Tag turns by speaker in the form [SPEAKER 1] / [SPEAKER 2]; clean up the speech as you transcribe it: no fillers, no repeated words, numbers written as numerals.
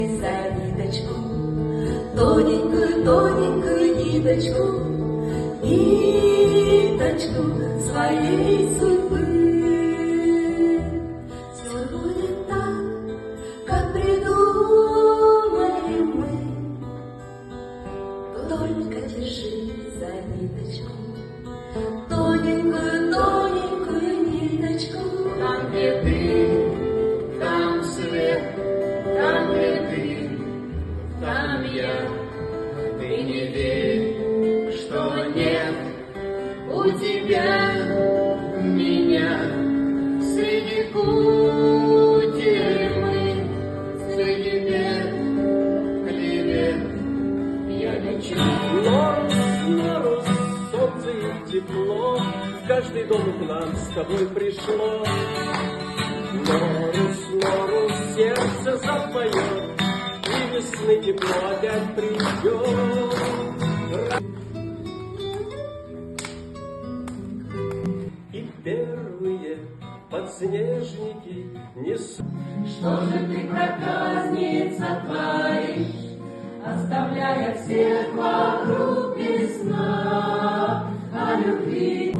[SPEAKER 1] За ниточку, тоненькую ниточку, ниточку своей судьбы. Все будет так, как придумали мы. Только держи за ниточку, тоненькую ниточку.
[SPEAKER 2] Там, где ты, там свет, там, где ты, там я. Ты не верь, что нет у тебя меня. Среди кутерьмы, среди бед, клевет я лечу.
[SPEAKER 3] Норус, солнце и тепло, в каждый дом к нам с тобой пришло. Норус, сердце запоет, и весны тепло опять придет. И первые подснежники несут.
[SPEAKER 1] Что же ты, проказница, творишь, оставляя всех вокруг без сна о любви?